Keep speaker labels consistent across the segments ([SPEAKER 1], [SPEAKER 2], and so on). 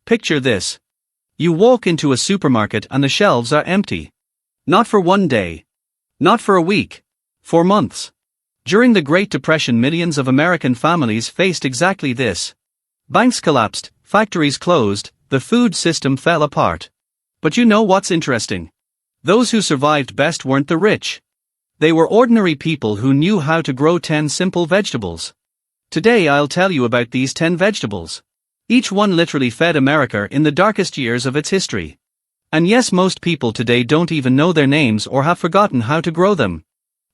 [SPEAKER 1] Picture this. You walk into a supermarket and the shelves are empty. Not for one day. Not for a week. For months. During the Great Depression, millions of American families faced exactly this. Banks collapsed, factories closed, the food system fell apart. But you know what's interesting? Those who survived best weren't the rich. They were ordinary people who knew how to grow 10 simple vegetables. Today I'll tell you about these 10 vegetables. Each one literally fed America in the darkest years of its history. And yes, most people today don't even know their names or have forgotten how to grow them.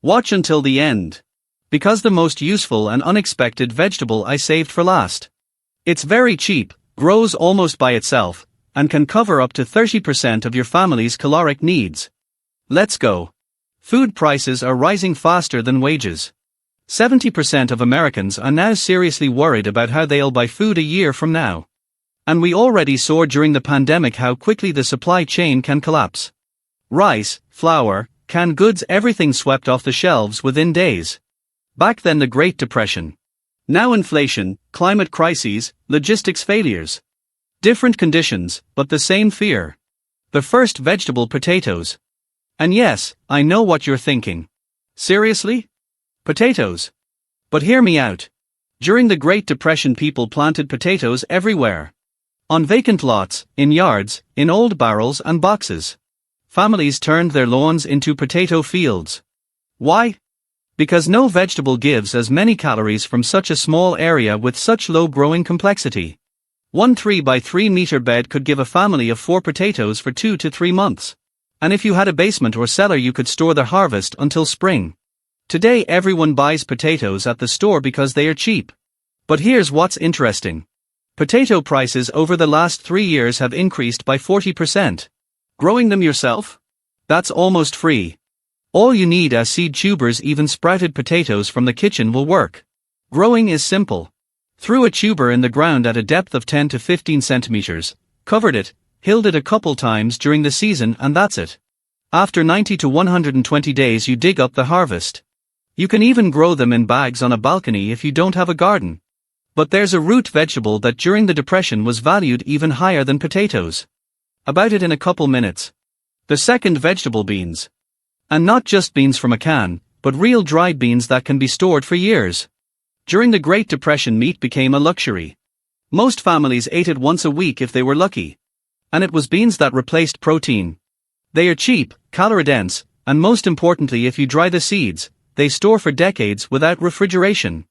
[SPEAKER 1] Watch until the end. Because the most useful and unexpected vegetable I saved for last. It's very cheap, grows almost by itself, and can cover up to 30% of your family's caloric needs. Let's go. Food prices are rising faster than wages. 70% of Americans are now seriously worried about how they'll buy food a year from now. And we already saw during the pandemic how quickly the supply chain can collapse. Rice, flour, canned goods, everything swept off the shelves within days. Back then, the Great Depression. Now inflation, climate crises, logistics failures. Different conditions, but the same fear. The first vegetable, potatoes. And yes, I know what you're thinking. Seriously? Potatoes? But hear me out. During the Great Depression, people planted potatoes everywhere. On vacant lots, in yards, in old barrels and boxes. Families turned their lawns into potato fields. Why? Because no vegetable gives as many calories from such a small area with such low growing complexity. One 3 by 3 meter bed could give a family of 4 potatoes for 2 to 3 months. And if you had a basement or cellar, you could store their harvest until spring. Today everyone buys potatoes at the store because they are cheap. But here's what's interesting. Potato prices over the last 3 years have increased by 40%. Growing them yourself? That's almost free. All you need are seed tubers. Even sprouted potatoes from the kitchen will work. Growing is simple. Threw a tuber in the ground at a depth of 10 to 15 centimeters, covered it, hilled it a couple times during the season, and that's it. After 90 to 120 days you dig up the harvest. You can even grow them in bags on a balcony if you don't have a garden. But there's a root vegetable that during the Depression was valued even higher than potatoes. About it in a couple minutes. The second vegetable, beans. And not just beans from a can, but real dried beans that can be stored for years. During the Great Depression, meat became a luxury. Most families ate it once a week if they were lucky. And it was beans that replaced protein. They are cheap, calorie-dense, and most importantly, if you dry the seeds, they store for decades without refrigeration.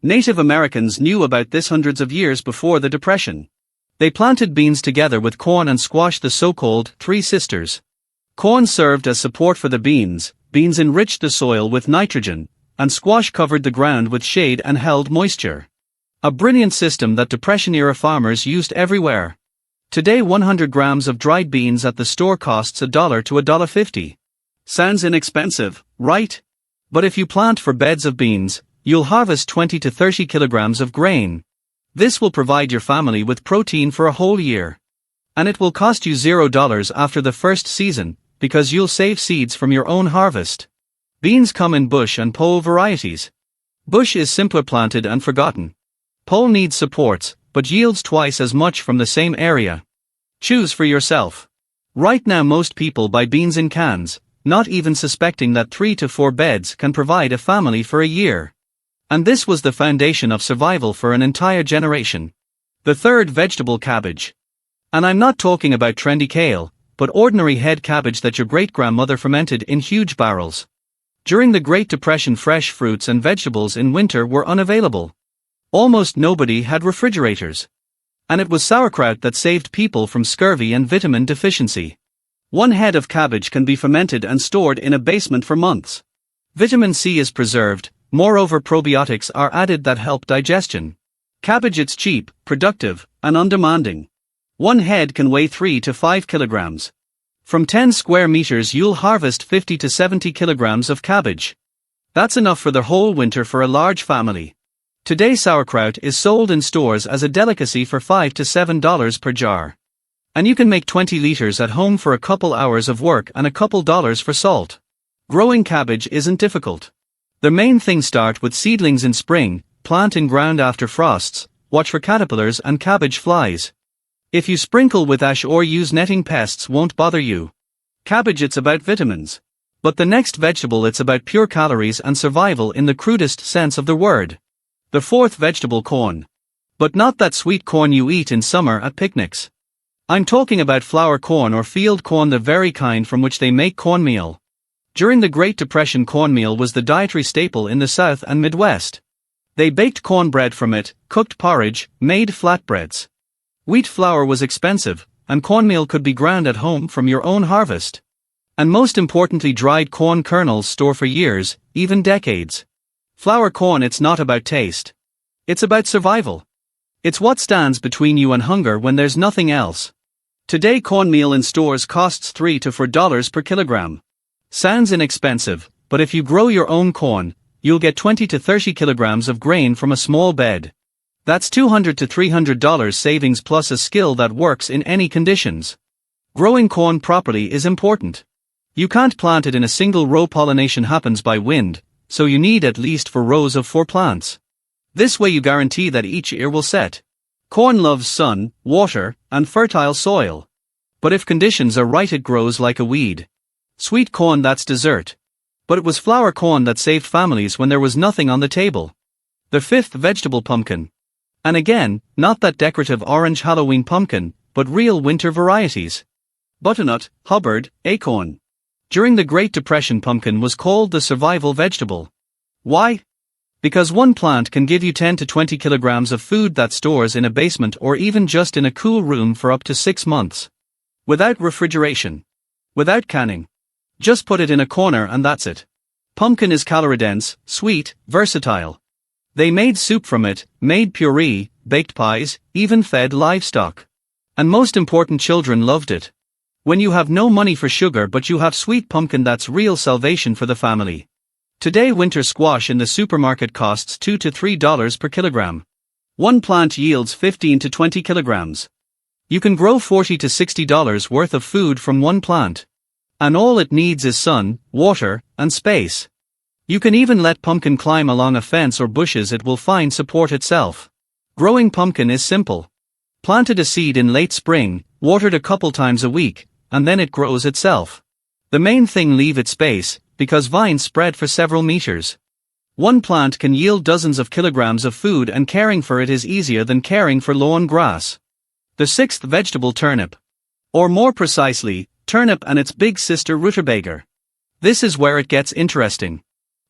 [SPEAKER 1] Native Americans knew about this hundreds of years before the Depression. They planted beans together with corn and squash, the so-called Three Sisters. Corn served as support for the beans enriched the soil with nitrogen, and squash covered the ground with shade and held moisture. A brilliant system that Depression-era farmers used everywhere. Today 100 grams of dried beans at the store costs $1 to $1.50. Sounds inexpensive, right? But if you plant for beds of beans, you'll harvest 20 to 30 kilograms of grain. This will provide your family with protein for a whole year. And it will cost you $0 after the first season, because you'll save seeds from your own harvest. Beans come in bush and pole varieties. Bush is simpler, planted and forgotten. Pole needs supports, but yields twice as much from the same area. Choose for yourself. Right now most people buy beans in cans, not even suspecting that 3 to 4 beds can provide a family for a year. And this was the foundation of survival for an entire generation. The third vegetable, cabbage. And I'm not talking about trendy kale, but ordinary head cabbage that your great-grandmother fermented in huge barrels. During the Great Depression, fresh fruits and vegetables in winter were unavailable. Almost nobody had refrigerators. And it was sauerkraut that saved people from scurvy and vitamin deficiency. 1 head of cabbage can be fermented and stored in a basement for months. Vitamin C is preserved, moreover probiotics are added that help digestion. Cabbage, it's cheap, productive, and undemanding. 1 head can weigh 3 to 5 kilograms. From 10 square meters you'll harvest 50 to 70 kilograms of cabbage. That's enough for the whole winter for a large family. Today sauerkraut is sold in stores as a delicacy for $5 to $7 per jar. And you can make 20 liters at home for a couple hours of work and a couple dollars for salt. Growing cabbage isn't difficult. The main thing: start with seedlings in spring, plant in ground after frosts, watch for caterpillars and cabbage flies. If you sprinkle with ash or use netting, pests won't bother you. Cabbage, it's about vitamins. But the next vegetable, it's about pure calories and survival in the crudest sense of the word. The fourth vegetable, corn. But not that sweet corn you eat in summer at picnics. I'm talking about flour corn or field corn, the very kind from which they make cornmeal. During the Great Depression, cornmeal was the dietary staple in the South and Midwest. They baked cornbread from it, cooked porridge, made flatbreads. Wheat flour was expensive, and cornmeal could be ground at home from your own harvest. And most importantly, dried corn kernels store for years, even decades. Flour corn, it's not about taste. It's about survival. It's what stands between you and hunger when there's nothing else. Today, cornmeal in stores costs $3 to $4 per kilogram. Sounds inexpensive, but if you grow your own corn, you'll get 20 to 30 kilograms of grain from a small bed. That's $200 to $300 savings, plus a skill that works in any conditions. Growing corn properly is important. You can't plant it in a single row. Pollination happens by wind, so you need at least 4 rows of 4 plants. This way you guarantee that each ear will set. Corn loves sun, water, and fertile soil. But if conditions are right, it grows like a weed. Sweet corn, that's dessert. But it was flour corn that saved families when there was nothing on the table. The fifth vegetable, pumpkin. And again, not that decorative orange Halloween pumpkin, but real winter varieties. Butternut, Hubbard, acorn. During the Great Depression, pumpkin was called the survival vegetable. Why? Because one plant can give you 10 to 20 kilograms of food that stores in a basement or even just in a cool room for up to 6 months. Without refrigeration. Without canning. Just put it in a corner and that's it. Pumpkin is calorie-dense, sweet, versatile. They made soup from it, made puree, baked pies, even fed livestock. And most important, children loved it. When you have no money for sugar but you have sweet pumpkin, that's real salvation for the family. Today, winter squash in the supermarket costs $2 to $3 per kilogram. One plant yields 15 to 20 kilograms. You can grow $40 to $60 worth of food from one plant. And all it needs is sun, water, and space. You can even let pumpkin climb along a fence or bushes, it will find support itself. Growing pumpkin is simple. Planted a seed in late spring, watered a couple times a week, and then it grows itself. The main thing, leave it space, because vines spread for several meters. One plant can yield dozens of kilograms of food, and caring for it is easier than caring for lawn grass. The sixth vegetable, turnip. Or more precisely, turnip and its big sister, rutabaga. This is where it gets interesting.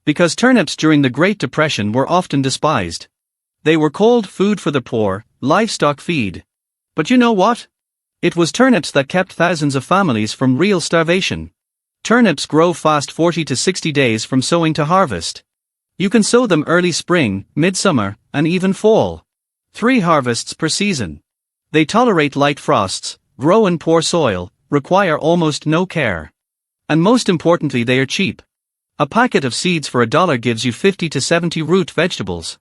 [SPEAKER 1] Because turnips during the Great Depression were often despised. They were called food for the poor, livestock feed. But you know what? It was turnips that kept thousands of families from real starvation. Turnips grow fast, 40 to 60 days from sowing to harvest. You can sow them early spring, midsummer, and even fall. 3 harvests per season. They tolerate light frosts, grow in poor soil, require almost no care. And most importantly, they are cheap. A packet of seeds for $1 gives you 50 to 70 root vegetables.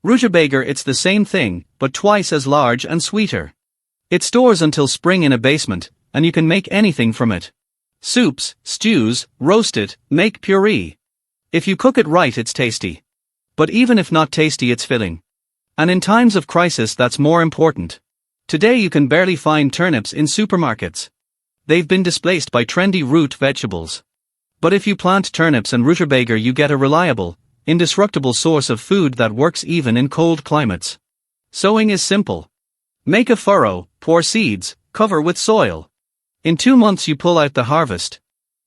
[SPEAKER 1] Rutabaga, it's the same thing, but twice as large and sweeter. It stores until spring in a basement, and you can make anything from it. Soups, stews, roast it, make puree. If you cook it right, it's tasty. But even if not tasty, it's filling. And in times of crisis, that's more important. Today you can barely find turnips in supermarkets. They've been displaced by trendy root vegetables. But if you plant turnips and rutabaga, you get a reliable, indestructible source of food that works even in cold climates. Sowing is simple. Make a furrow, pour seeds, cover with soil. In 2 months you pull out the harvest.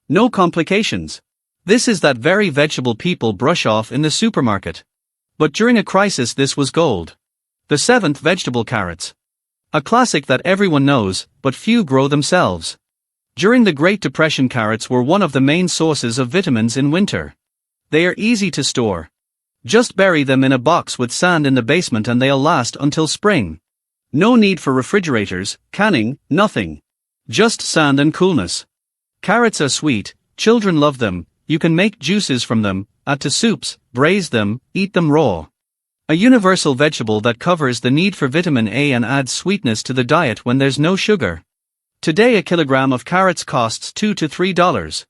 [SPEAKER 1] No complications. This is that very vegetable people brush off in the supermarket. But during a crisis, this was gold. The seventh vegetable, carrots. A classic that everyone knows, but few grow themselves. During the Great Depression, carrots were one of the main sources of vitamins in winter. They are easy to store. Just bury them in a box with sand in the basement and they'll last until spring. No need for refrigerators, canning, nothing. Just sand and coolness. Carrots are sweet, children love them, you can make juices from them, add to soups, braise them, eat them raw. A universal vegetable that covers the need for vitamin A and adds sweetness to the diet when there's no sugar. Today a kilogram of carrots costs $2 to $3.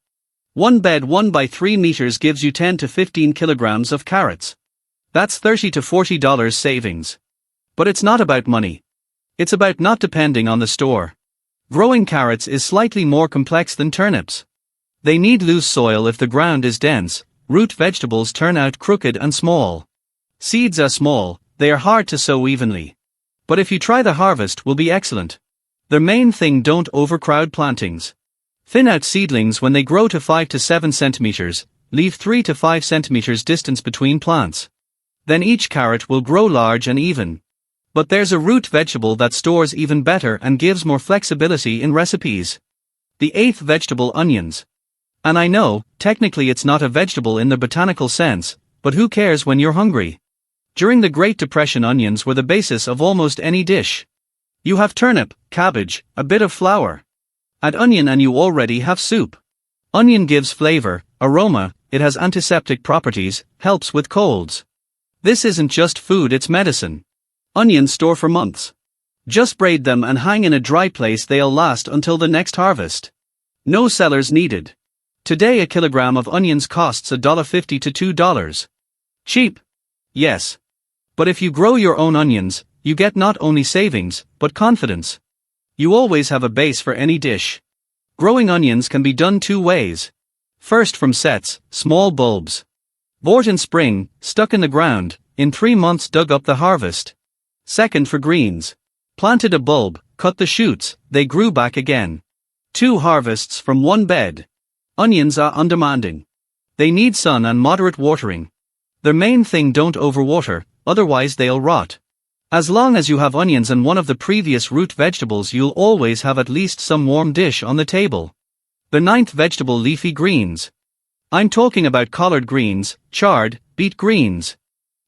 [SPEAKER 1] One bed 1 by 3 meters gives you 10 to 15 kilograms of carrots. That's $30 to $40 savings. But it's not about money. It's about not depending on the store. Growing carrots is slightly more complex than turnips. They need loose soil if the ground is dense. Root vegetables turn out crooked and small. Seeds are small, they are hard to sow evenly. But if you try, the harvest will be excellent. The main thing: don't overcrowd plantings. Thin out seedlings when they grow to 5 to 7 centimeters, leave 3 to 5 centimeters distance between plants. Then each carrot will grow large and even. But there's a root vegetable that stores even better and gives more flexibility in recipes. The eighth vegetable: onions. And I know, technically it's not a vegetable in the botanical sense, but who cares when you're hungry? During the Great Depression, onions were the basis of almost any dish. You have turnip, cabbage, a bit of flour. Add onion and you already have soup. Onion gives flavor, aroma, it has antiseptic properties, helps with colds. This isn't just food, it's medicine. Onions store for months. Just braid them and hang in a dry place, they'll last until the next harvest. No cellars needed. Today a kilogram of onions costs $1.50 to $2. Cheap? Yes. But if you grow your own onions, you get not only savings, but confidence. You always have a base for any dish. Growing onions can be done two ways. First, from sets, small bulbs. Bought in spring, stuck in the ground, in 3 months dug up the harvest. Second, for greens. Planted a bulb, cut the shoots, they grew back again. 2 harvests from one bed. Onions are undemanding. They need sun and moderate watering. Their main thing: don't overwater, otherwise they'll rot. As long as you have onions and one of the previous root vegetables, you'll always have at least some warm dish on the table. The ninth vegetable: leafy greens. I'm talking about collard greens, chard, beet greens.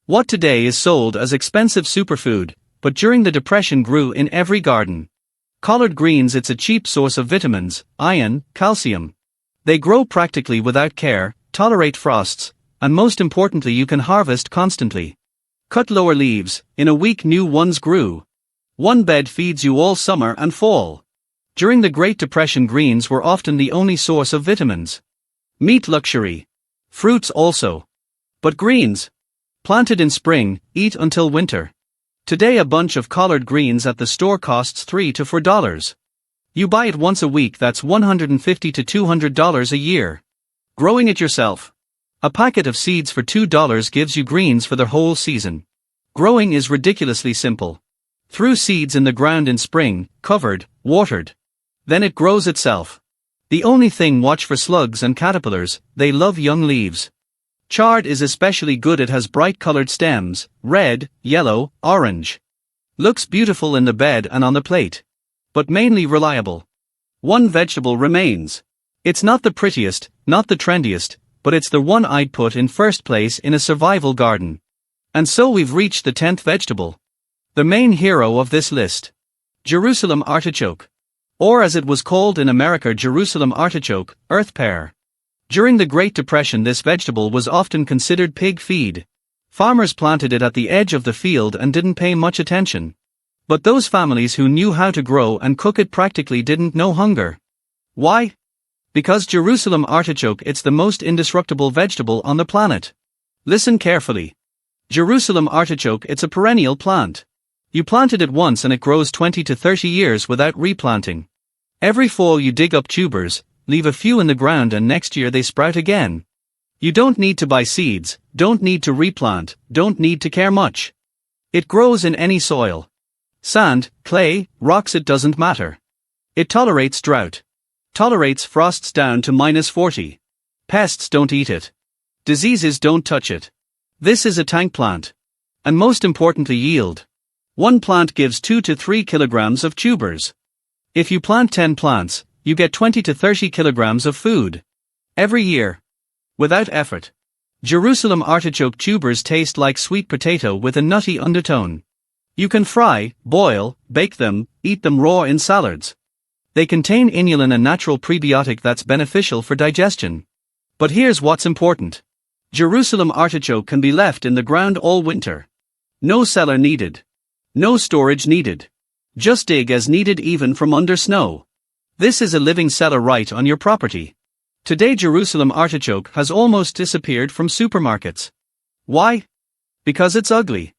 [SPEAKER 1] What today is sold as expensive superfood, but during the Depression grew in every garden. Collard greens: it's a cheap source of vitamins, iron, calcium. They grow practically without care, tolerate frosts, and most importantly, you can harvest constantly. Cut lower leaves, in a week new ones grew. One bed feeds you all summer and fall. During the Great Depression, greens were often the only source of vitamins. Meat: luxury. Fruits also. But greens? Planted in spring, eat until winter. Today a bunch of collard greens at the store costs $3 to $4. You buy it once a week, that's $150 to $200 a year. Growing it yourself. A packet of seeds for $2 gives you greens for the whole season. Growing is ridiculously simple. Threw seeds in the ground in spring, covered, watered. Then it grows itself. The only thing: watch for slugs and caterpillars, they love young leaves. Chard is especially good, it has bright colored stems, red, yellow, orange. Looks beautiful in the bed and on the plate. But mainly reliable. One vegetable remains. It's not the prettiest, not the trendiest, but it's the one I'd put in first place in a survival garden. And so we've reached the 10th vegetable. The main hero of this list. Jerusalem artichoke. Or as it was called in America, Jerusalem artichoke, earth pear. During the Great Depression, this vegetable was often considered pig feed. Farmers planted it at the edge of the field and didn't pay much attention. But those families who knew how to grow and cook it practically didn't know hunger. Why? Because Jerusalem artichoke, it's the most indestructible vegetable on the planet. Listen carefully. Jerusalem artichoke, it's a perennial plant. You planted it once and it grows 20 to 30 years without replanting. Every fall you dig up tubers, leave a few in the ground, and next year they sprout again. You don't need to buy seeds, don't need to replant, don't need to care much. It grows in any soil. Sand, clay, rocks, it doesn't matter. It tolerates drought. Tolerates frosts down to -40. Pests don't eat it. Diseases don't touch it. This is a tank plant. And most importantly, yield. One plant gives 2 to 3 kilograms of tubers. If you plant 10 plants, you get 20 to 30 kilograms of food. Every year. Without effort. Jerusalem artichoke tubers taste like sweet potato with a nutty undertone. You can fry, boil, bake them, eat them raw in salads. They contain inulin, a natural prebiotic that's beneficial for digestion. But here's what's important. Jerusalem artichoke can be left in the ground all winter. No cellar needed. No storage needed. Just dig as needed, even from under snow. This is a living cellar right on your property. Today Jerusalem artichoke has almost disappeared from supermarkets. Why? Because it's ugly.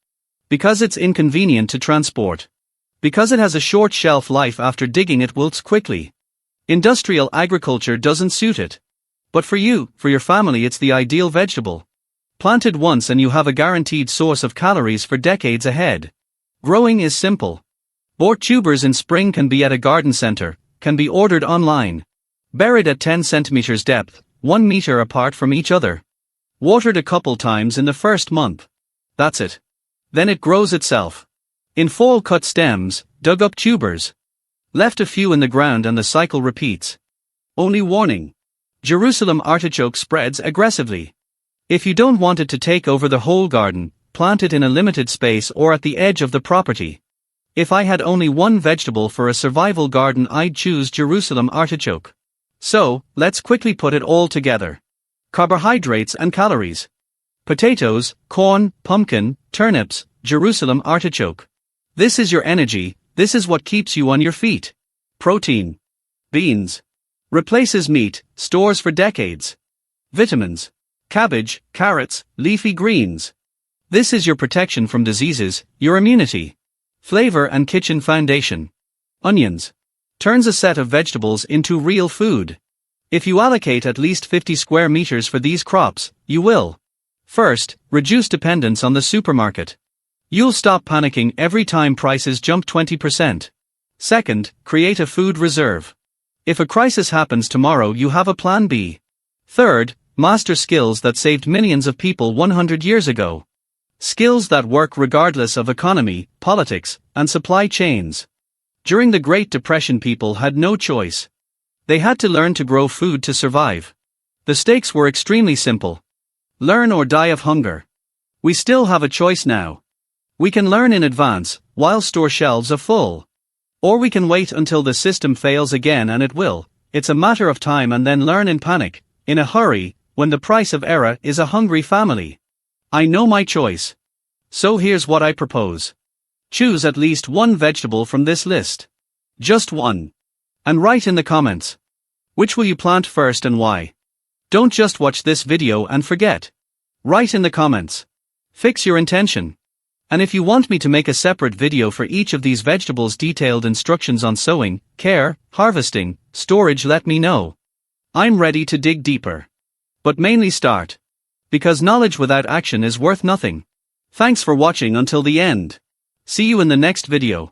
[SPEAKER 1] Because it's inconvenient to transport. Because it has a short shelf life after digging it wilts quickly. Industrial agriculture doesn't suit it. But for you, for your family, it's the ideal vegetable. Planted once and you have a guaranteed source of calories for decades ahead. Growing is simple. Bought tubers in spring can be at a garden center, can be ordered online. Buried at 10 centimeters depth, 1 meter apart from each other. Watered a couple times in the first month. That's it. Then it grows itself. In fall, cut stems, dug up tubers. Left a few in the ground and the cycle repeats. Only warning. Jerusalem artichoke spreads aggressively. If you don't want it to take over the whole garden, plant it in a limited space or at the edge of the property. If I had only one vegetable for a survival garden, I'd choose Jerusalem artichoke. So, let's quickly put it all together. Carbohydrates and calories. Potatoes, corn, pumpkin, turnips, Jerusalem artichoke. This is your energy, this is what keeps you on your feet. Protein. Beans. Replaces meat, stores for decades. Vitamins. Cabbage, carrots, leafy greens. This is your protection from diseases, your immunity. Flavor and kitchen foundation. Onions. Turns a set of vegetables into real food. If you allocate at least 50 square meters for these crops, you will. First, reduce dependence on the supermarket. You'll stop panicking every time prices jump 20%. Second, create a food reserve. If a crisis happens tomorrow, you have a plan B. Third, master skills that saved millions of people 100 years ago. Skills that work regardless of economy, politics, and supply chains. During the Great Depression, people had no choice. They had to learn to grow food to survive. The stakes were extremely simple. Learn or die of hunger. We still have a choice now. We can learn in advance, while store shelves are full. Or we can wait until the system fails again, and it will. It's a matter of time, and then learn in panic, in a hurry, when the price of error is a hungry family. I know my choice. So here's what I propose. Choose at least one vegetable from this list. Just one. And write in the comments. Which will you plant first and why? Don't just watch this video and forget. Write in the comments. Fix your intention. And if you want me to make a separate video for each of these vegetables, detailed instructions on sowing, care, harvesting, storage, let me know. I'm ready to dig deeper. But mainly start. Because knowledge without action is worth nothing. Thanks for watching until the end. See you in the next video.